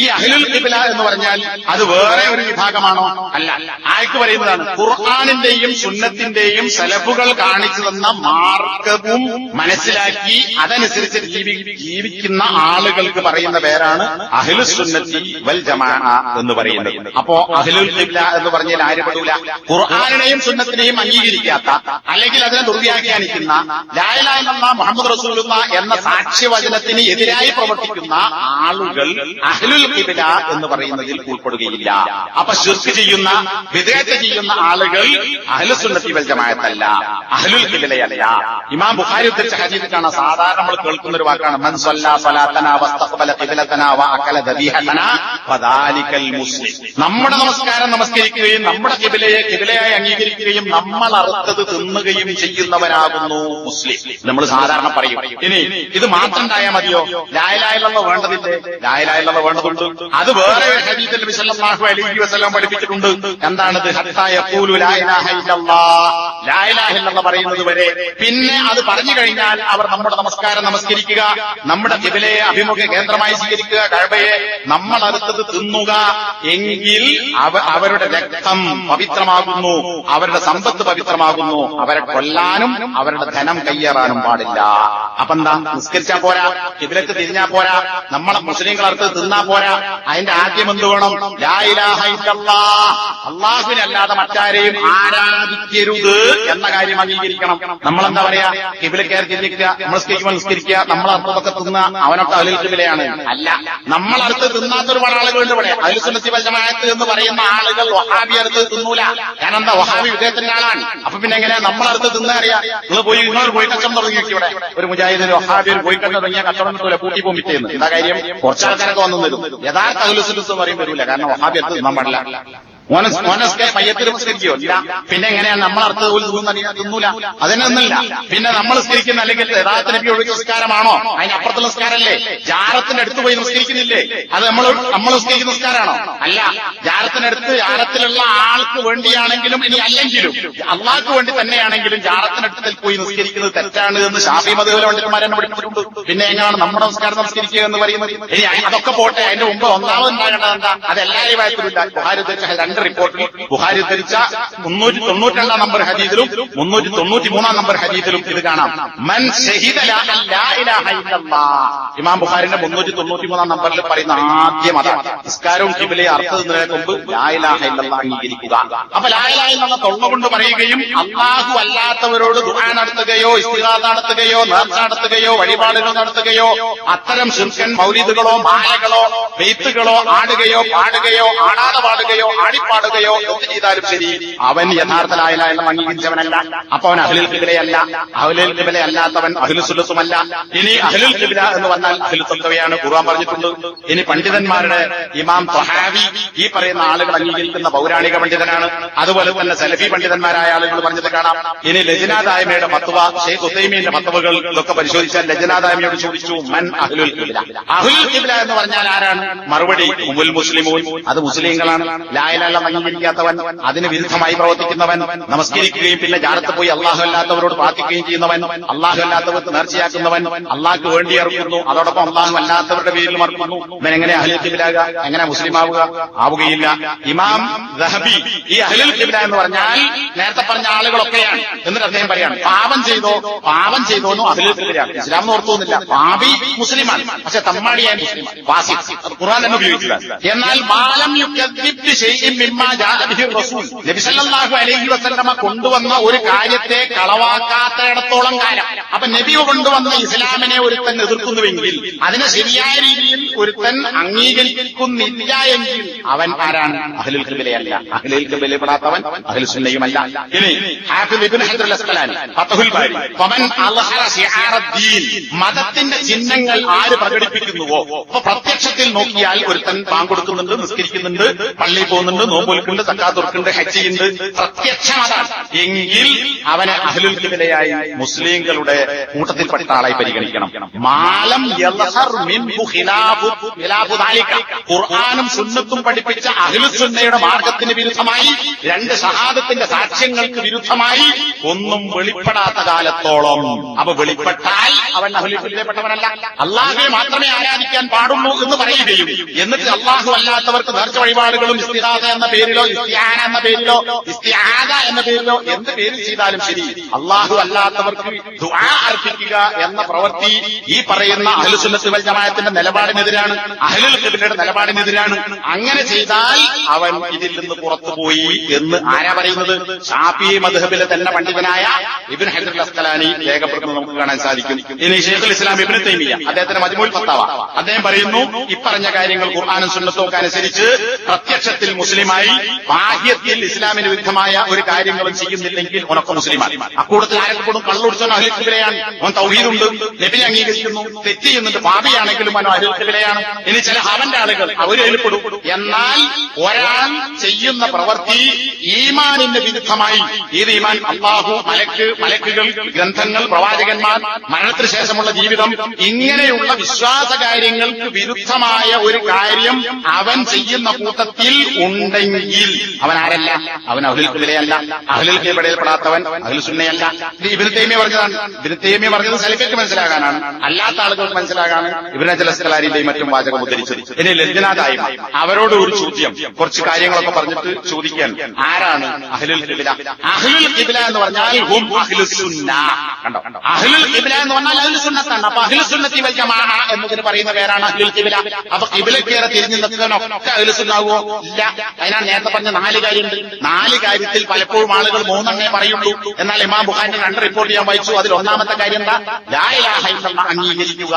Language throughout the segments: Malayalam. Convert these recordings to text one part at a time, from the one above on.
ഈ അഹ്ലുൽ ഖിബ്ല എന്ന് പറഞ്ഞാൽ അത് വേറെ ഒരു വിഭാഗമാണോ? അല്ല. ആയത്ത് പറയുന്നതാണ് ഖുർആനിന്റെയും സുന്നത്തിന്റെയും സലഫുകൾ കാണിച്ചു തന്ന മാർഗവും മനസ്സിലാക്കി അതനുസരിച്ച് ജീവിക്കുന്ന ആളുകൾക്ക് പറയുന്ന പേരാണ് അഹ്ലുസ് സുന്നത്തി വൽ ജമാഅ എന്ന് പറയുന്നത്. അപ്പോ അഹ്ലുൽ ഖിബ്ല എന്ന് പറഞ്ഞാൽ ആര് പെടൂല? ഖുർആനിനെയും സുന്നത്തിനെയും അംഗീകരിക്കാത്ത, അല്ലെങ്കിൽ അതിനെ ദുർവ്യാഖ്യാനിക്കുന്ന, ലാ ഇലാഹ ഇല്ലല്ലാഹ് മുഹമ്മദ് റസൂലുള്ളാഹ് എന്ന സാക്ഷ്യവചനത്തിന് എതിരായി പ്രവർത്തിക്കുന്ന ആളുകൾ അഹ്ലുൽ ഖിബ്ല എന്ന് പറയുന്നതിൽ ഉൾപ്പെടുകയില്ല. അപ്പൊ ശിർക്ക് ചെയ്യുന്ന, ബിദ്അത്ത് ചെയ്യുന്ന ആളുകൾ അഹ്ലുസ് സുന്നത്തി വൽ ജമാഅത്തല്ല, അഹ്ലുൽ ഖിബ്ലയല്ല. ഇമാം ബുഖാരി ഉദ്ധരിച്ച ഹദീസിൽ കാണാം, സാധാരണ നമ്മൾ കേൾക്കുന്ന ഒരു വാക്കാണ് മൻ സ്വല്ലാ സ്വലാത്തനാ വസ്തഖബല ഖിബ്ലതനാ വഅകല ദബീഹതനാ ഫദാലികൽ മുസ്ലിം. നമ്മുടെ നമസ്കാരം നമസ്കരിക്കുകയും നമ്മുടെ ഖിബ്ലയായി അംഗീകരിക്കുകയും നമ്മൾ അറുത്തത് തിന്നുകയും ചെയ്യുന്നവരാകുന്നു മുസ്ലിം. നമ്മൾ സാധാരണ പറയും. ഇനി ഇത് മാത്രം ഉണ്ടായാൽ മതിയോ? ലാ ഇലാഹ ഇല്ലല്ലാഹ് വേണ്ടതില്ലേ? ലാ ഇലാഹ ഇല്ലല്ലാഹ് വേണ്ടതുണ്ട്. അത് വേറെ ഒരു ഹദീസിൽ നബി സല്ലല്ലാഹു അലൈഹി വസല്ലം പഠിപ്പിച്ചിട്ടുണ്ട്. എന്താണത്? ഹത്താ യഖൂലു ലാ ഇലാഹ ഇല്ലല്ലാഹ്, ലാ ഇലാഹ ഇല്ലല്ലാഹ് പറയുന്നത് വരെ. പിന്നെ അത് പറഞ്ഞു കഴിഞ്ഞാൽ അവർ നമ്മുടെ നമസ്കാരം നമസ്കരിക്കുക, നമ്മുടെ ഖിബ്ലയെ അഭിമുഖ കേന്ദ്രമായി സ്വീകരിക്കുക, കഅബയെ നമ്മൾ അടുത്തത് തിന്നുക എങ്കിൽ അവരുടെ രക്തം പവിത്രമാകുന്നു, അവരുടെ സമ്പത്ത് പവിത്രമാകുന്നു, അവരെ കൊല്ലാനും അവരുടെ ധനം കയ്യേറാനും പാടില്ല. അപ്പൊ എന്താ? നിസ്കരിച്ചാ പോരാ, ഖിബ്ലക്ക് തിരിഞ്ഞാ പോരാ, നമ്മളെ മുസ്ലിങ്ങൾ അടുത്ത് തിന്നാ പോരാ. അതിന്റെ ആദ്യം എന്ത് വേണം? ലാ ഇലാഹ ഇല്ലല്ലാഹ്, അല്ലാഹുവിനല്ലാതെ മറ്റാരെയും ആരാധിക്കരുത് എന്ന കാര്യം അംഗീകരിക്കണം. നമ്മളെന്താ പറയാ? ഖിബ്ലക്കാർ തിരിഞ്ഞിരിക്കുക, നമ്മൾ നിസ്കരിക്കുക, നമ്മൾ അർത്ഥമൊക്കെ തിന്ന, അവനൊക്കെ അഹ്ലുൽ ഖിബ്ലയാണ്. അല്ല, നമ്മളടുത്ത് തിന്നാത്ത ഒരുപാട് ആളുകളുണ്ട് ഇവിടെ. അഹ്ലുസ് സുന്നത്തി വൽ ജമാഅത്ത് എന്ന് പറയുന്ന ആളുകൾ വഹാബി അടുത്ത് തിന്നൂല. കാരണം എന്താ? വഹാബി വിദേഹത്തിന്റെ ആളാണ്. അപ്പൊ പിന്നെ എങ്ങനെയാ നമ്മളടുത്ത് തിന്നാ അറിയാം? നിങ്ങൾ പോയി കച്ചവടം തുടങ്ങി ഇവിടെ ഒരു മുജാഹിദിന് വഹാബി ഒരു പോയി കച്ചവടം തുടങ്ങിയാൽ കച്ചവടം കിട്ടൂല, പൂട്ടി പോമിറ്റേന്ന്. ഇതാ കാര്യം. കുറച്ചാൾക്കാരൊക്കെ വന്നു തരും. യഥാർത്ഥ അഹ്ലുസ് സുന്നത്ത് പറയും വരൂല. കാരണം വഹാബി അടുത്ത് തിന്നാൻ പാടില്ല. മോനസ്കെ പയ്യത്തിൽ സ്കരിക്കോ? ഇല്ല. പിന്നെ എങ്ങനെയാണ് നമ്മളടുത്ത് തിന്നൂല? അതിനൊന്നുമില്ല. പിന്നെ നമ്മൾ സ്കരിക്കുന്ന, അല്ലെങ്കിൽ യഥാർത്ഥ നബി ഒഴുകിയ നിസ്കാരമാണോ? അതിനപ്പുറത്തുള്ള നിസ്കാരമല്ലേ? ജാറത്തിന്റെ അടുത്ത് പോയി നിസ്കരിക്കുന്നില്ലേ? അത് നമ്മൾ നിസ്കരിക്കുന്ന നിസ്കാരമാണോ? അല്ല. ജാറത്തിനടുത്ത് ജാറത്തിലുള്ള ആൾക്ക് വേണ്ടിയാണെങ്കിലും ഇനി അല്ലെങ്കിലും അള്ളാഹ്ക്ക് വേണ്ടി തന്നെയാണെങ്കിലും ജാറത്തിനടുത്തിൽ പോയി നിസ്കരിക്കുന്നത് തെറ്റാണ് എന്ന് ശാഫി മദ്ഹബിലെ പണ്ഡിതന്മാരെ പഠിപ്പിച്ചിട്ടുണ്ട്. പിന്നെ എങ്ങനെയാണ് നമ്മുടെ നമസ്കാരം നമസ്കരിക്കുക എന്ന് പറയുന്നത്? ഇനി അതൊക്കെ പോട്ടെ, അതിന്റെ മുമ്പ് ഒന്നാമതുണ്ടാകേണ്ടത് എന്താ? അത് എല്ലാ കാര്യത്തിലുമില്ല. ബുഖാരി ഉദ്ധരിച്ച റിപ്പോർട്ടിൽ, ബുഖാരി ഉദ്ധരിച്ച 392 നമ്പർ ഹദീസിലും 393 നമ്പർ ഹദീസിലും ഇത് കാണാം. മൻ ഷഹിദ ലാ ഇലാഹ ഇല്ലല്ലാഹ്. ഇമാം ബുഖാരിന്റെ 393 നമ്പറിൽ പറയുന്ന ആദ്യം അതാണ്. നിസ്കാരവും ഖിബ്ലയെ അർത്ഥത്തിനു മുമ്പ് ലാ ഇലാഹ ഇല്ലല്ലാഹ് അംഗീകരിക്കുക. അപ്പൊ ലാ ഇലാഹ ഇല്ലല്ലാഹ് തൊള്ള കൊണ്ട് പറയുകയും അല്ലാഹു അല്ലാത്തവരോട് ദുആ നടത്തുകയോ ഇസ്തിഗാസ നടത്തുകയോ നേർച്ച നടത്തുകയോ വഴിപാടുകൾ നടത്തുകയോ അത്തരം ശിർക്കൻ മൗലിദുകളോ മാലകളോ ബെയ്ത്തുകളോ ആടുകയോ പാടുകയോ ആടാതെ പാടുകയോ പാടുകയോ എന്ത് ചെയ്താലും ശരി, അവൻ യഥാർത്ഥ ലാ ഇലാഹ ഇല്ലല്ലാഹ് അംഗീകരിച്ചവനല്ല. അപ്പൊ അവൻ അഹ്ലുൽ ഖിബ്ലയല്ല. അഹ്ലുൽ ഖിബ്ല അല്ലാത്തവൻ അഹ്ലുസ് സുന്നത്തുമല്ല. ഇനി അഹ്ലുൽ ഖിബ്ല എന്ന് പറഞ്ഞാൽ അഹ്ലുസ് സുന്നത്തയാണ് ഖുർആൻ പറഞ്ഞിട്ടുണ്ട്. ഇനി പണ്ഡിതന്മാരുടെ ഇമാം ത്വഹാവി ഈ പറയുന്ന ആളുകൾ അംഗീകരിക്കുന്ന പൗരാണിക പണ്ഡിതനാണ്. അതുപോലെ തന്നെ സലഫി പണ്ഡിതന്മാരായ ആളുകൾ പറഞ്ഞത് കാണാം. ഇനി ലജ്നാ ദായിമയുടെ ഫത്വ, ഷെയ്ഖ് ഉസൈമീന്റെ ഫത്വകൾ ഇതൊക്കെ പരിശോധിച്ചാൽ ലജ്നാ ദായിമയോട് ചോദിച്ചു മൻ അഹ്ലുൽ ഖിബ്ല, അഹ്ലുൽ ഖിബ്ല എന്ന് പറഞ്ഞാൽ ആരാണ്? മറുപടി ഹുമുൽ മുസ്ലിമൂൻ, അത് മുസ്ലിങ്ങളാണ്. ലാ ഇലാഹ ഇല്ലല്ലാഹ് അംഗീകരിക്കാത്തവൻ, അതിന് വിരുദ്ധമായി പ്രവർത്തിക്കുന്നവൻ, നമസ്കരിക്കുകയും പിന്നെ ജാറത്ത് പോയി അള്ളാഹു അല്ലാത്തവരോട് പ്രാർത്ഥിക്കുകയും ചെയ്യുന്നവൻ, അള്ളാഹു അല്ലാത്തവർക്ക് നേർച്ചയാക്കുന്നവൻ, അള്ളാഹ്ക്ക് വേണ്ടി ഇറക്കുന്നു, അതോടൊപ്പം അള്ളാഹു അല്ലാത്തവരുടെ പേരിൽ മറക്കുന്നു. ഇവനെങ്ങനെ അഹ്ലുൽ ഖിബ്ലയാകുക? എങ്ങനെ മുസ്ലിം ആവുകയില്ല. ഇമാം ദഹബി ഈ അഹ്ലുൽ ഖിബ്ല എന്ന് പറഞ്ഞാൽ നേരത്തെ പറഞ്ഞ ആളുകളൊക്കെയാണ്. എന്നിട്ട് അദ്ദേഹം പറയാണ് പാപം ചെയ്തോ എന്നും അഹ്ലുൽ ഖിബ്ലയാണ്. ഇസ്ലാം എന്ന് ഓർത്തുന്നില്ല. പാപി മുസ്ലിമാണ്, പക്ഷെ തമ്മാടിയായ മുസ്ലിമാണ്, ഫാസിഖ്. കുർആൻ തന്നെ ഉപയോഗിക്കുക. എന്നാൽ മാലം യുക്കദ്ദിബ് ശൈഇൻ മിമ്മാ ജാഅ ബിഹി റസൂൽ, നബി സല്ലല്ലാഹു അലൈഹി വസല്ലമ കൊണ്ടുവന്ന ഒരു കാര്യത്തെ കളവാക്കാത്തയിടത്തോളം കാലം. അപ്പൊ നബി കൊണ്ടുവന്ന ഇസ്ലാമിനെ ഒരുത്തൻ എതിർക്കുന്നുവെങ്കിൽ, അതിനെ ശരിയായ രീതിയിൽ ഒരുത്തൻ അംഗീകരിക്കുന്നില്ല എങ്കിൽ അവൻ ആരാണ്? അഹ്ലുൽ ഖിബ്ലയല്ല. അഹ്ലുൽ ഖിബ്ലയിൽ പെടാത്തവൻ അഹ്ലുസ് സുന്നയുമല്ല. ഇനി ഹാഫിദ് ഇബ്നു ഹജർ അൽ അസ്ഖലാനി ഫത്ഹുൽ ബാരി, ഫമൻ അൽഹറ ശിആറദ്ദീൻ, മതത്തിന്റെ ചിഹ്നങ്ങൾ ആര് പ്രകടിപ്പിക്കുന്നുവോ, അപ്പൊ പ്രത്യക്ഷത്തിൽ നോക്കിയാൽ ഒരുത്തൻ പാങ്കൊടുക്കുന്നുണ്ട്, നിസ്കരിക്കുന്നുണ്ട്, പള്ളിയിൽ പോകുന്നുണ്ട്, നോമ്പൊലുക്കുണ്ട്, സക്കാത്തൊരുക്കുണ്ട്, ഹജ്ജുണ്ട്, പ്രത്യക്ഷം അതാണ് എങ്കിൽ അവനെ അഹ്ലുൽ ഖിബ്ലയായി മുസ്ലിങ്ങളുടെ കൂട്ടത്തിൽപ്പെട്ട ആളായി പരിഗണിക്കണം. മാലം യദ്ഹർ മിൻഹു ഖിലാഫു ദാലിക, ഖുർആനും സുന്നത്തും പഠിപ്പിച്ച അഹ്ലുസുന്നയുടെ മാർഗത്തിന് വിരുദ്ധമായി, രണ്ട് ഷഹാദത്തിന്റെ സാക്ഷ്യങ്ങൾക്ക് വിരുദ്ധമായി ഒന്നും വെളിപ്പെടാത്ത കാലത്തോളം. അപ്പൊ വെളിപ്പെട്ടാൽ അവൻ അഹ്ലുൽ ഖിബ്ലയിൽപ്പെട്ടവനല്ല. അള്ളാഹുവെ മാത്രമേ ആരാധിക്കാൻ പാടുള്ളൂ എന്ന് പറയുകയും എന്നിട്ട് അള്ളാഹു അല്ലാത്തവർക്ക് നേർച്ച വഴിപാടുകളും ഇസ്തിഗാസ എന്ന പേരിലോ ഇസ്തിആന എന്ന പേരിലോ ഇസ്തിആദ എന്ന പേരിലോ എന്ത് പേരിൽ ചെയ്താലും ശരി അള്ളാഹു അല്ലാത്തവർക്ക് ദുആ അർപ്പിക്കുക എന്ന പ്രവൃത്തി ഈ പറയുന്ന അഹ്ലുസുന്നത്ത് വൽ ജമാഅത്തിന്റെ നിലപാടിനെതിരാണ്, അഹ്ലുൽ ഖിബ്ലയുടെ നിലപാടിനെതിരാണ്. അങ്ങനെ ചെയ്താൽ അവൻ ഇതിൽ നിന്ന് പുറത്തുപോയി എന്ന് ആരാ പറയുന്നത്? ശാഫിഈ മദ്ഹബിലെ തന്നെ പണ്ഡിതനായ ഇബ്നു ഹജർ അൽ അസ്ഖലാനി രേഖപ്പെടുത്തുന്നത് നമുക്ക് കാണാൻ സാധിക്കും. ഇനി ശൈഖുൽ ഇസ്ലാം ഇബ്നു തൈമിയ്യ അദ്ദേഹത്തിന്റെ മജ്മുഉൽ ഫത്താവ അദ്ദേഹം പറയുന്നു, ഇപ്പറഞ്ഞ കാര്യങ്ങൾ ഖുർആനും സുന്നത്തും ഒക്കെ അനുസരിച്ച് പ്രത്യക്ഷത്തിൽ മുസ്ലിമായി ബാഹ്യത്തിൽ ഇസ്ലാമിന് വിരുദ്ധമായ ഒരു കാര്യങ്ങളും ചെയ്യുന്നില്ലെങ്കിൽ ഉനക്ക് മുസ്ലിമാണ്. അക്കൂടത്തിൽ ആരെങ്കിലും കള്ളുടിച്ചവൻ അഹ്ലുൽ ഖിബ്ലയാണ്, അവൻ തൗഹീദുണ്ട്, നബിയെ അംഗീകരിക്കുന്നു, തെറ്റ് ചെയ്യുന്നുണ്ട്, പാപിയാണെങ്കിലും അവൻ അഹ്ലുൽ ഖിബ്ലയാണ്. ഇനി ചില അവന്റെ ആളുകൾ അവർ ഏൽപ്പെടും. എന്നാൽ ഒരാൾ ചെയ്യുന്ന പ്രവൃത്തി ഈമാനിന്റെ വിരുദ്ധമായി, ഏത് ഈമാൻ? അല്ലാഹു, മലക്കുകൾ, ഗ്രന്ഥങ്ങൾ, പ്രവാചകന്മാർ, മരണത്തിന് ശേഷമുള്ള ജീവിതം, ഇങ്ങനെയുള്ള വിശ്വാസ കാര്യങ്ങൾക്ക് വിരുദ്ധമായ ഒരു കാര്യം അവൻ ചെയ്യുന്ന കൂട്ടത്തിൽ ഉണ്ടെങ്കിൽ അവൻ ആരല്ല? അവൻ അഹ്ലുൽ ഖിബ്ലയല്ല. അഹ്ലുൽ ഖിബ്ലയിൽപ്പെടാത്തവൻ അഹ്ലുസുന്നയല്ല. ഇത് ഇബ്നു തൈമിയ്യ പറഞ്ഞതാണ്. ഇബ്നു തൈമിയ്യ പറഞ്ഞത് സലഫിക്ക് മനസ്സിലാകാനാണ്, അല്ലാത്ത ആളുകൾക്ക് മനസ്സിലാകാണ് ഇബ്നു ഹജർ അസ്ഖലാനിന്റെയും മറ്റും വാചകം ഉദ്ധരിച്ചത്. ഇനി ലജ്ജനാദായി അവരോട് ഒരു ചോദ്യം, കുറച്ച് കാര്യങ്ങളൊക്കെ പറഞ്ഞിട്ട് ചോദിക്കാൻ, ആരാണ് അഹ്ലുൽ ഖിബ്ല? അഹ്ലുൽ ഖിബ്ല എന്ന് പറഞ്ഞാൽ ഹും അഹ്ലുസുന്ന. കണ്ടോ, അഹ്ലുൽ ഖിബ്ല എന്ന് പറഞ്ഞാൽ അഹ്ലുസുന്നത്താണ്. അപ്പൊ അഹ്ലുസുന്നത്തി വൽ ജമാഅ എന്നതിന് പറയുന്ന പേരാണ് അഹ്ലുൽ ഖിബ്ല. അപ്പൊ ഖിബ്ലക്കേറെ തിരിഞ്ഞു നിൽക്കുന്നവനൊക്കെ അഹ്ലുസുന്നാവോ? ഇല്ല. അതിനാണ് നേരത്തെ പറഞ്ഞ 4 കാര്യമുണ്ട്. 4 കാര്യത്തിൽ പലപ്പോഴും ആളുകൾ 3 പറയുള്ളൂ. എന്നാൽ ഇമാം ബുഖാരി 2 റിപ്പോർട്ട് ചെയ്യാൻ വായിച്ചു. അതിൽ ഒന്നാമത്തെ കാര്യം എന്താ? ലാ ഇലാഹ ഇല്ലല്ലാഹ് അംഗീകരിക്കുക.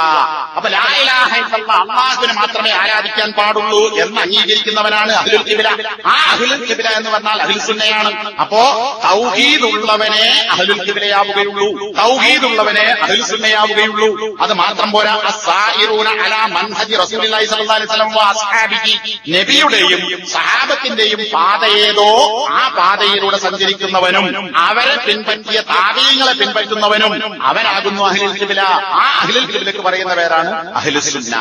അപ്പൊ ലാ ഇലാഹ ഇല്ലല്ലാഹ് അല്ലാഹുവിനെ മാത്രമേ ആരാധിക്കാൻ പാടുള്ളൂ എന്ന് അംഗീകരിക്കുന്നവനാണ് അഹ്ലുൽ ഖിബ്ല. ആ അഹ്ലുൽ ഖിബ്ല എന്ന് പറഞ്ഞാൽ അഹ്ലുസുന്നയാണ്. അപ്പോ തൗഹീദ് ഉള്ളവനെ അഹ്ലുൽ ഖിബ്ലയാവുകയുള്ളൂ, തൗഹീദ് ഉള്ളവനെ അഹ്ലുസുന്നയാവുകയുള്ളൂ. അത് മാത്രം പോരാ, അസ്സായിറൂന അലാ മൻഹജി റസൂലുള്ളാഹി സ്വല്ലല്ലാഹു അലൈഹി വസല്ലം വ അസ്ഹാബിഹി, നബിയുടെയും സഹാബത്തിന്റെയും പാതയേതോ ആ പാതയിലൂടെ സഞ്ചരിക്കുന്നവനും അവരെ പിൻപറ്റിയ താബീങ്ങളെ പിൻപറ്റുന്നവനും അവനാകുന്നു അഹ്ലുൽ ഖിബ്ല. ആ അഹ്ലുൽ ഖിബ്ലക്ക് പറയുന്ന പേരാണ് അഹ്ലുസുന്ന.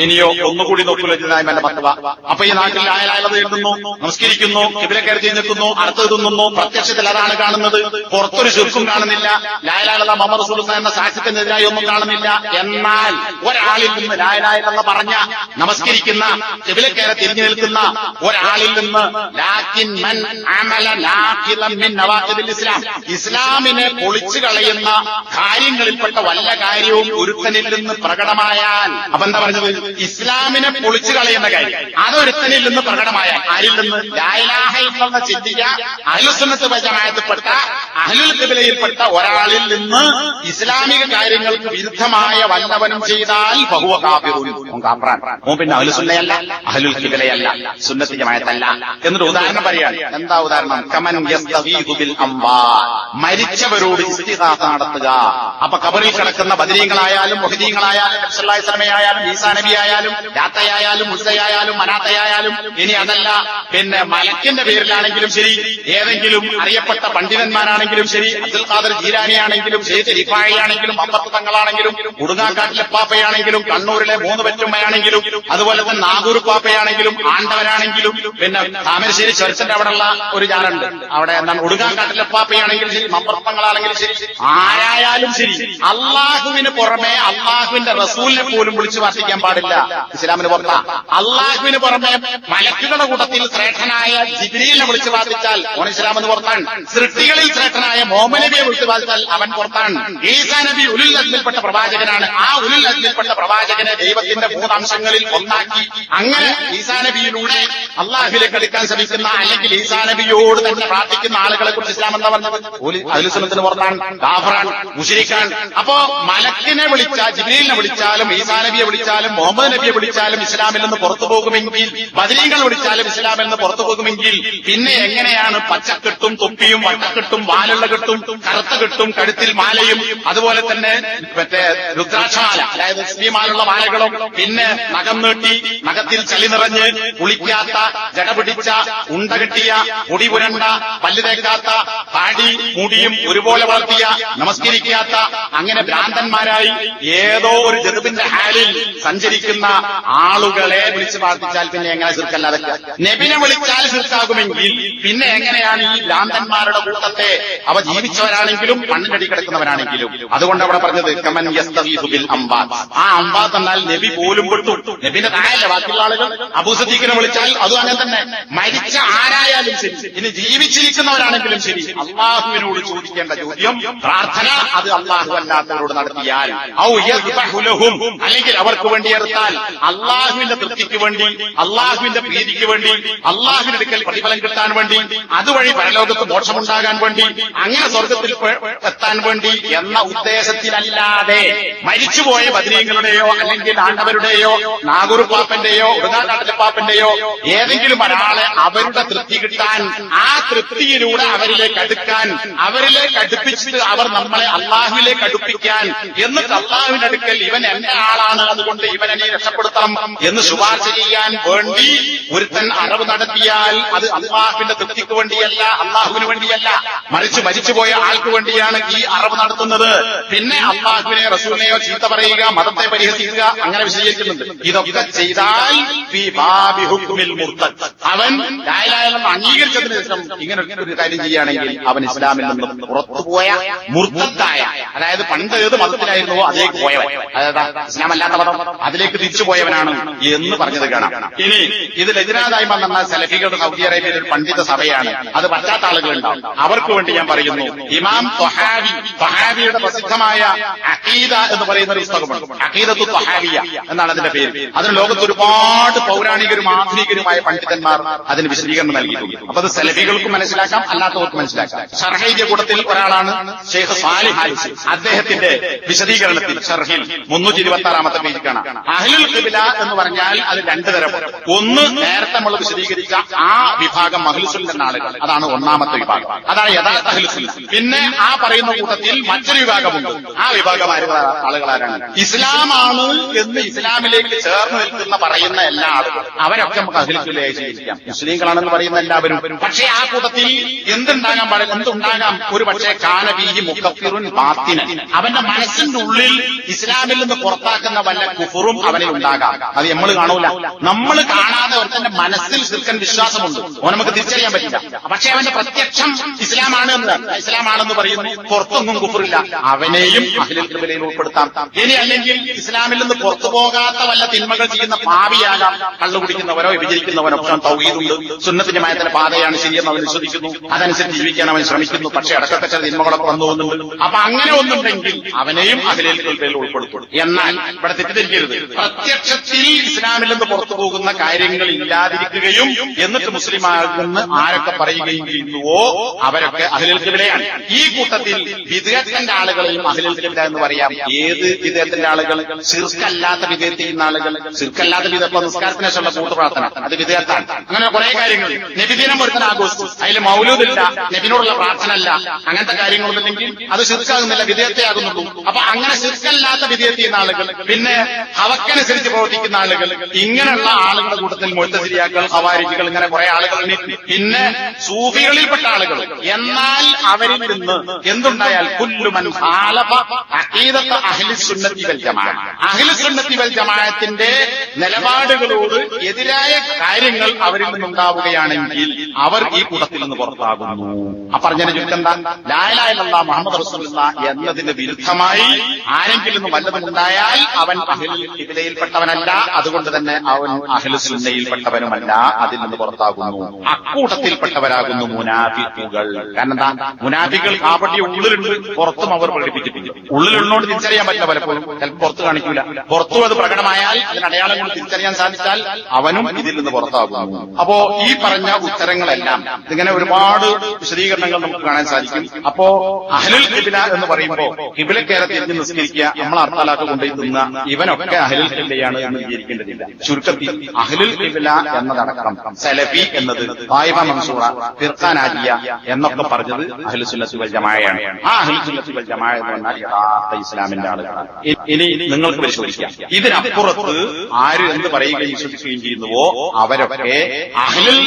ഇനിയോ ഒന്നുകൂടി നോക്കുമല്ലോ എന്റെ ഫത്വ. അപ്പൊ ഈ നാട്ടിൽ ആയാലത് എഴുതുന്നു, നമസ്കരിക്കുന്നു, ഖിബ്ലക്കടുത്ത് നിൽക്കുന്നു, അടുത്ത് തിന്നുന്നു, പ്രത്യക്ഷത്തിൽ അതാണ് കാണുന്നത്, പുറത്തൊരു ശിർക്കും കാണുന്നില്ല, ലാ ഇലാഹ ഇല്ലല്ലാഹ് മുഹമ്മദ് റസൂലുള്ളാഹി എന്ന സാക്ഷ്യത്തിനെതിരായി ഒന്നും കാണുന്നില്ല. എന്നാൽ ഒരാളിൽ നിന്ന് ലാ ഇലാഹ ഇല്ലല്ലാഹ് പറഞ്ഞ നമസ്കരിക്കുന്ന ഖിബ്ലക്കേറെ തിരിഞ്ഞു നിൽക്കുന്ന ഒരാളിൽ നിന്ന് ലാകിൻ മൻ അമല നാഖിലൻ മിൻ നവാഖിദിൽ ഇസ്ലാം, ഇസ്ലാമിനെ പൊളിച്ചു കളയുന്ന കാര്യങ്ങളിൽപ്പെട്ട വല്ല കാര്യവും ഒരുത്തനിൽ നിന്ന് പ്രകടമായാൽ, അപ്പൊ എന്താ പറഞ്ഞത്? ഇസ്ലാമിനെ പൊളിച്ചു കളയുന്ന കാര്യം അതൊരുത്തനിൽ നിന്ന് പ്രകടമായാൽ, ആരിൽ നിന്ന്? ലാ ഇലാഹ ഇല്ലല്ലാഹ് ചിന്തിച്ച അഹ്ലുസുന്നത്ത് വൽ ജമാഅത്തിൽപ്പെട്ട അഹ്ലുൽ ഖിബ്ലയിൽപ്പെട്ട ഒരാളിൽ നിന്ന് ഇസ്ലാമിക കാര്യങ്ങൾക്ക് വിരുദ്ധമായ വല്ലവനും ചെയ്താൽ ഫഹുവ കാഫിറുൻ, ഓൻ പിന്നെ അഹ്ലുസുന്നയല്ല, അഹ്ലുൽ ഖിബ്ലയല്ല, സുന്നത്ത് ജമാഅത്തല്ല. എന്നൊരു ഉദാഹരണം പറയാണ്. എന്താ ഉദാഹരണം? കമൻ യസ്തഗീഥു ബിൽ അംവാൽ, മരിച്ചവരോട് ഇസ്തിഗാസ നടത്തുക. അപ്പൊ ഖബറിൽ കിടക്കുന്ന ബദരീങ്ങളായാലും മുഹ്ദിങ്ങളായാലും നബി സല്ലല്ലാഹു അലൈഹി വസല്ലം ആയാലും ഈസാ നബി ആയാലും ലാത്തയായാലും ഉസ്സയായാലും മനാത്തയായാലും, ഇനി അതല്ല പിന്നെ മലക്കിന്റെ പേരിലാണെങ്കിലും ശരി, ഏതെങ്കിലും അറിയപ്പെട്ട പണ്ഡിതന്മാരാണെങ്കിലും ശരി, അബ്ദുൽ ഖാദർ ജീലാനി ആണെങ്കിലും ശരി, റിഫായി ആണെങ്കിലും അമ്പത്ത് തങ്ങളാണെങ്കിലും ഉടുങ്ങാക്കാട്ടിലെ പാപ്പയാണെങ്കിലും കണ്ണൂരിലെ 3 പെറ്റുമ്മയാണെങ്കിലും അതുപോലെ തന്നെ നാഗൂർ പാപ്പയാണെങ്കിലും ആണ്ടവരാണെങ്കിലും പിന്നെ താമരശ്ശേരി ചർച്ചിന്റെ അവിടെയുള്ള ഒരു ജാലുണ്ട്, അവിടെ എന്താണ് ഉടുങ്ങാക്കാട്ടിലെ പാപ്പയാണെങ്കിലും ശരി, മമ്പർത്തങ്ങളാണെങ്കിലും ശരി, ആരായാലും ശരി, അള്ളാഹുവിന് പുറമെ അള്ളാഹുവിന്റെ റസൂലിനെ പോലും വിളിച്ചു പ്രാർത്ഥിക്കാൻ പാടില്ല. ഇസ്ലാമിന് പുറത്താ. അള്ളാഹുവിന് പുറമെ മലക്കുകളുടെ കൂട്ടത്തിൽ ശ്രേഷ്ഠനായ ജിബ്രീലിനെ വിളിച്ചു പ്രാർത്ഥിച്ചാൽ ഓൻ ഇസ്ലാമെന്ന് പുറത്താണ്. സൃഷ്ടികളിൽ ശ്രേഷ്ഠനായ മുഹമ്മദ് നബിയെ വിളിച്ചു പ്രാർത്ഥിച്ചാൽ അവൻ പുറത്താണ്. ഈസാ നബി ഉലുൽ അസ്മിൽപ്പെട്ട പ്രവാചകനാണ്. ആ ഉലുൽ അസ്മിൽപ്പെട്ട പ്രവാചകനെ ദൈവത്തിന്റെ 3 അംശങ്ങളിൽ ഒന്നാക്കി അങ്ങനെ ഈസാ നബിയിലൂടെ അള്ളാഹുവിലേക്ക് അടുക്കാൻ ശ്രമിക്കുന്ന, അല്ലെങ്കിൽ ഈസാ നബിയോട് തന്നെ പ്രാർത്ഥിക്കുന്ന ആളുകളെ കുറിച്ച് ഇസ്ലാം എന്താ പറഞ്ഞത്? അഹ്ലുസുന്നത്തിന് പുറത്താണ്, കാഫിറാണ്, മുശ്രിക്കാണ്. അപ്പോ മലക്കിനെ വിളിച്ചാൽ, ജിബ്രീലിനെ വിളിച്ചാലും ഈസാ നബിയെ വിളിച്ചാലും മുഹമ്മദ് നബിയെ വിളിച്ചാലും ഇസ്ലാമിൽ നിന്ന് പുറത്തു പോകുമെങ്കിൽ, ബദരീങ്ങൾ വിളിച്ചാലും ഇസ്ലാമിൽ നിന്ന് പുറത്തു പോകുമെങ്കിൽ, പിന്നെ എങ്ങനെയാണ് പച്ചക്കെട്ടും തൊപ്പിയും വട്ടക്കെട്ടും മാലുള്ള കെട്ടും, കറുത്ത കെട്ടും, കഴുത്തിൽ മാലയും, അതുപോലെ തന്നെ മറ്റേ രുദ്രാക്ഷമാല, അതായത് സ്ത്രീമാലുള്ള മാലകളും, പിന്നെ നഖം നീട്ടി നഖത്തിൽ ചളി നിറഞ്ഞ് കുളിക്കാത്ത, ജട പിടിച്ച, ഉണ്ട കെട്ടിയ, പൊടി പുരണ്ട, പല്ല് തേക്കാത്ത, താടി മുടിയും ഒരുപോലെ വളർത്തിയ, നമസ്കരിക്കാത്ത, അങ്ങനെ ഭ്രാന്തന്മാരായി ഏതോ ഒരു ജതുബിന്റെ ഹാലിൽ സഞ്ചരിക്കുന്ന ആളുകളെ വിളിച്ചു പ്രാർത്ഥിച്ചാൽ പിന്നെ എങ്ങനെ ശിർക്കല്ലാതെ? നബിനെ വിളിച്ചാൽ ശിർക്കാകുമെങ്കിൽ പിന്നെ എങ്ങനെയാണ് ഈ ഭ്രാന്തന്മാരുടെ കൂട്ടത്തെ അവ ജീവിച്ചവരാണെങ്കിലും മണ്ണിനടി കിടക്കുന്നവരാണെങ്കിലും? അതുകൊണ്ട് അവിടെ പറഞ്ഞത് കമൻ യസ്തഗീസു ബിൽ അംബാത്ത്. ആ അംബാത്ത് എന്നാൽ നബി പോലും പെട്ടു. നബിന്റെ താഴെ ബാക്കിയുള്ള ആളുകൾ. അബൂ സിദ്ദീഖിനെ വിളിച്ചാൽ അതും അങ്ങനെ തന്നെ. മരിച്ച ആരായാലും ശരി, ഇനി ജീവിച്ചിരിക്കുന്നവരാണെങ്കിലും ശരി, അള്ളാഹുവിനോട് ചോദിക്കേണ്ട ചോദ്യം, പ്രാർത്ഥന അത് അള്ളാഹു അല്ലാത്തവരോട് നടത്തിയാൽ, ഔ യസ്ബഹു ലഹും, അല്ലെങ്കിൽ അവർക്ക് വേണ്ടി എടുത്താൽ, അള്ളാഹുവിന്റെ തൃപ്തിക്ക് വേണ്ടി, അള്ളാഹുവിന്റെ പ്രീതിക്ക് വേണ്ടി, അള്ളാഹുവിന്റെ അടുക്കൽ പ്രതിഫലം കിട്ടാൻ വേണ്ടി, അതുവഴി പരലോകത്ത് മോക്ഷമുണ്ടാകാൻ വേണ്ടി, അങ്ങനെ സ്വർഗത്തിൽ എത്താൻ വേണ്ടി എന്ന ഉദ്ദേശത്തിലല്ലാതെ മരിച്ചുപോയ ബദരീങ്ങളുടെയോ അല്ലെങ്കിൽ ആണ്ടവരുടെയോ നാഗൂർ പാപ്പന്റെയോ ഉടുങ്ങാക്കാട്ടിലെ പാപ്പന്റെയോ ഏതെങ്കിലും ഒരാളെ അവരുടെ തൃപ്തി കിട്ടാൻ, ആ തൃപ്തിയിലൂടെ അവരിലേക്ക് അടുക്കാൻ, അവരിലേക്ക് അടുപ്പിച്ചിട്ട് അവർ നമ്മളെ അള്ളാഹുവിലേക്ക് അടുപ്പിക്കാൻ, എന്നിട്ട് അള്ളാഹുവിന്റെ അടുക്കൽ ഇവൻ എന്റെ ആളാണ്, അതുകൊണ്ട് ഇവനെ രക്ഷപ്പെടുത്തണം എന്ന് ശുപാർശ ചെയ്യാൻ വേണ്ടി ഒരുത്തൻ അറവ് നടത്തിയാൽ അത് അള്ളാഹുവിന്റെ തൃപ്തിക്ക് വേണ്ടിയല്ല, അള്ളാഹുവിന് വേണ്ടിയല്ല, മറിച്ച് മരിച്ചുപോയ ആൾക്ക് വേണ്ടിയാണ് ഈ അറവ് നടത്തുന്നത്. പിന്നെ അള്ളാഹുവിനെ റസൂലിനെയോ ചീത്ത പറയുക, മതത്തെ പരിഹസിക്കുക, അങ്ങനെ വിശദീകരിക്കുന്നുണ്ട്. ഇതൊക്കെ ചെയ്താൽ അവൻ ലായിലായെന്ന് അംഗീകരിച്ചതിന് ശേഷം ഇങ്ങനെ ഒരു കാര്യം ചെയ്യുകയാണെങ്കിൽ അവൻ ഇസ്ലാമിൽ നിന്ന് പുറത്തുപോയ മുർത്തത്തായ, അതായത് പണ്ട് ഏത് മതത്തിലായിരുന്നുവോ അതിലേക്ക് പോയവൻ, അതായത് ഇസ്ലാം അല്ലാത്ത മതം, അതിലേക്ക് തിരിച്ചുപോയവനാണ് എന്ന് പറഞ്ഞത് കാണാം. ഇനി ഇതിലെതിരാതായി വന്ന സലഫികളുടെ സൗദി അറേബ്യയിൽ ഒരു പണ്ഡിത സഭയാണ്. അത് പറ്റാത്ത ആളുകളുണ്ടാവും. അവർക്ക് വേണ്ടി ഞാൻ പറയുന്നു, ഇമാം ത്വഹാവിയുടെ പ്രസിദ്ധമായ അഖീദ എന്ന് പറയുന്ന ഒരു പുസ്തകമുണ്ട്. അഖീദത്തു ത്വഹാവിയ എന്നാണ് അതിന്റെ പേര്. അതിന് ലോകത്ത് ഒരുപാട് പൗരാണികരും ആധുനികരുമായ പണ്ഡിതന്മാർ അതിന് വിശദീകരണം നൽകിയിട്ടുണ്ട്. അപ്പൊ അത് സലഫികൾക്കും മനസ്സിലാക്കാം, അല്ലാത്തവർക്കും മനസ്സിലാക്കാം. ഷർഹെഴുതിയ കൂട്ടത്തിൽ ഒരാളാണ് ഷെയ്ഖ് സാലിഹ് അൽ ഹുസൈൻ. അദ്ദേഹത്തിന്റെ വിശദീകരണത്തിൽ ഷർഹിൽ 326-ാമത്തെ പേജിൽ കാണാം, അഹ്ലുൽ ഖിബ്ല എന്ന് പറഞ്ഞാൽ അത് രണ്ടു തരം. ഒന്ന് നേരത്തെ നമ്മൾ വിശദീകരിച്ച ആ വിഭാഗം അഹ്ലുസ് സുന്നത്തിന്റെ ആളുകൾ, അതാണ് ഒന്നാമത്തെ വിഭാഗം, അതാണ് യഥാർത്ഥ അഹ്ലുസ് സുന്ന. പിന്നെ ആ പറയുന്ന കൂട്ടത്തിൽ മറ്റൊരു വിഭാഗമുണ്ട്. ആ വിഭാഗം ആളുകളാരാണ്? ഇസ്ലാമാണ് എന്ന് ഇസ്ലാമിലേക്ക് ചേർന്ന് നിൽക്കുന്ന പറയുന്ന എല്ലാ ആളുകളും, അവരൊക്കെ നമുക്ക് അഹ്ലുസ് സുന്നയായി സ്വീകരിക്കാം. മുസ്ലിങ്ങളാണെന്ന് പറയുന്ന എല്ലാവരും. പക്ഷേ ആ കൂട്ടത്തിൽ എന്തുണ്ടാകാൻ പാടില്ല? എന്തുണ്ടാകാം? ഒരു പക്ഷേ കാനബീഹി മുഖഫിറുൻ ബാത്തിനൻ, അവന്റെ മനസ്സിന്റെ ഉള്ളിൽ ഇസ്ലാമിൽ നിന്ന് പുറത്താക്കുന്ന വല്ല കുഫറും അവനെ ഉണ്ടാകാം. അത് നമ്മൾ കാണൂല. നമ്മൾ കാണാതെ ഒരുത്തന്റെ മനസ്സിൽ ശിർക്കൻ വിശ്വാസമുണ്ട്, അവൻ നമുക്ക് തിരിച്ചറിയാൻ പറ്റില്ല. പക്ഷെ അവന്റെ പ്രത്യക്ഷം ഇസ്ലാമാണെന്ന് പറയുന്നു, പുറത്തൊന്നും കുഫറില്ല, അവനെയും അഹ്ലുൽ ഖിബ്ലയിൽ ഉൾപ്പെടുത്താം. ഇനി അല്ലെങ്കിൽ ഇസ്ലാമിൽ നിന്ന് പുറത്തു പോകാത്ത വല്ല തിന്മകൾ ചെയ്യുന്ന പാപിയാകാം, കള്ളുകുടിക്കുന്നവരോ വിഭജിക്കുന്നവനോ, തൗഹീദുണ്ട്, സുന്നത്തിന്റെ മയത്തിന്റെ പാതയാണ് ശരിയെന്ന് അവൻ വിശ്വസിക്കുന്നു, അതനുസരിച്ച് ജീവിക്കാൻ അവൻ ശ്രമിക്കുന്നു. പക്ഷെ അടക്കത്തെ ചില തിന്മകളൊക്കെ വന്നു പോകുന്നുണ്ട്. അപ്പൊ അങ്ങനെ ഒന്നുണ്ടെങ്കിൽ അവനെയും അഹ്ലുൽ ഖിബ്ലയിൽ ഉൾപ്പെടുത്തും. എന്നാൽ ഇവിടെ തെറ്റിദ്ധരിക്കരുത്, പ്രത്യക്ഷത്തിൽ ഇസ്ലാമിൽ നിന്ന് പുറത്തു പോകുന്ന കാര്യങ്ങൾ ഇല്ലാതിരിക്കുകയും എന്നിട്ട് മുസ്ലിം ആകുമെന്ന് ആരൊക്കെ പറയുകയും ചെയ്യുന്നുവോ അവരൊക്കെ അഹ്ലുൽ ഖിബ്ലയാണ്. ഈ കൂട്ടത്തിൽ വിദേഹത്തിന്റെ ആളുകളെയും അഹ്ലുൽ ഖിബ്ല എന്ന് പറയാം. ഏത് വിദേഹത്തിന്റെ ആളുകൾ? ശിർക്കല്ലാത്ത വിദേഹത്ത് ചെയ്യുന്ന ആളുകൾ. ശിർക്കല്ലാത്ത വിദേഹം നിസ്കാരത്തിന് ശേഷമുള്ള കൂട്ടുപ്രാർത്ഥന, അത് വിദേഹത്താണ്. അങ്ങനെ കുറെ കാര്യങ്ങൾ. നബിദിനം ഒരുത്തൻ ആഘോഷിച്ചു, അതിൽ മൗലൂദില്ല, നബിനോടുള്ള പ്രാർത്ഥന അല്ല, അങ്ങനത്തെ കാര്യങ്ങളൊന്നുമില്ലെങ്കിൽ അത് ശിർക്കാകുന്നില്ല, വിദേഹത്തെ ആകുന്നുള്ളൂ. അപ്പൊ അങ്ങനെ ശിർക്കല്ലാത്ത വിദേഹത്ത് ചെയ്യുന്ന ആളുകൾ, പിന്നെ ഹവക്കനുസരിച്ച് പ്രവർത്തിക്കുന്ന ആളുകൾ, ഇങ്ങനെയുള്ള ആളുകളുടെ കൂട്ടത്തിൽ മുഅ്തസിലിയാക്കൾ, ഖവാരിജികൾ, ഇങ്ങനെ കുറെ ആളുകൾ, പിന്നെ സൂഫികളിൽപ്പെട്ട ആളുകൾ. എന്നാൽ അവരിൽ നിന്ന് എന്തുണ്ടായാൽ കുല്ലു മൻ ഖാലഫ അഖീദത അഹ്ലുസ് സുന്നത്തി വൽ ജമാഅ, അഹ്ലുസ് സുന്നത്തി വൽ ജമാഅത്തിന്റെ നിലപാടുകളോട് എതിരായ കാര്യങ്ങൾ അവരിൽ നിന്നുണ്ടാവുകയാണെങ്കിൽ അവർ ഈ കൂട്ടത്തിൽ നിന്ന് പുറത്താകുന്നു. ആ പറഞ്ഞതിന് ചുരുക്കെന്താ? ലാ ഇലാഹ ഇല്ലല്ലാഹ് മുഹമ്മദ് റസൂലുള്ളാഹ് എന്നതിന് വിരുദ്ധമായി ആരെങ്കിലും വല്ലതും ഉണ്ടായാൽ അവൻ അഹ്ലുൽ ഖിബ്ലയിൽപ്പെട്ടവനല്ല, അതുകൊണ്ട് തന്നെ അവൻ അഹ്ലുസ് സുന്നയിൽപ്പെട്ടവനുമല്ല, അതിൽ നിന്ന് പുറത്താകുന്നു. അക്കൂട്ടത്തിൽപ്പെട്ടവരാകുന്നു മുനാഫിഖുകൾ. കാരണം എന്താ? മുനാഫിഖുകൾ കാപട്യ ഉള്ളിലുണ്ട്, പുറത്തും അവർ പ്രകടിപ്പിച്ചിട്ടില്ല. ഉള്ളിലുള്ളതുകൊണ്ട് തിരിച്ചറിയാൻ പറ്റില്ല, പലപ്പോഴും ചിലപ്പോൾ പുറത്ത് കാണിക്കൂല. പുറത്തും അത് പ്രകടമായാൽ അതിന് അടയാളം കൊണ്ട് തിരിച്ചറിയാൻ സാധിച്ചാൽ അവനും ഇതിൽ നിന്ന് പുറത്താകുന്നു. അപ്പോ ഈ പറഞ്ഞ ഉത്തരങ്ങളെല്ലാം ഇങ്ങനെ ഒരുപാട് വിശദീകരണങ്ങൾ നമുക്ക് കാണാൻ സാധിക്കും. അപ്പോ അഹ്ലുൽ ഖിബ്ല എന്ന് പറയുമ്പോ ഖിബ്ലക്കേറെ തിരിഞ്ഞ് നിസ്കരിക്കുക, നമ്മൾ അർത്താലാക്ക് കൊണ്ടുപോയി തിന്ന, ഇവനൊക്കെ അഹ്ലുൽ ഖിബ്ലയാണ് എന്ന് വിചാരിക്കേണ്ടതില്ല. ചുരുക്കത്തിൽ അഹ്ലുൽ ഖിബ്ല എന്നതടക്കം സലഫി എന്നത്, തായിഫ മൻസൂറ, ഫിർഖ നാജിയ എന്നൊക്കെ പറഞ്ഞത് പറഞ്ഞത് അഹ്ലുസുന്നത്തി വൽ ജമാഅയാണ്. ആ അഹ്ലുസുന്നത്തി വൽ ജമാഅ എന്ന് പറഞ്ഞാൽ യഥാർത്ഥ ഇസ്ലാമിന്റെ ആളുകളാണ്. ഇനി നിങ്ങൾക്ക് പരിശോധിക്കാം, ഇതിനപ്പുറത്ത് ആര് എന്ത് പറയുകയും വിശ്വസിക്കുകയും ചെയ്യുന്നുവോ അവരൊക്കെ അഹ്ലുൽ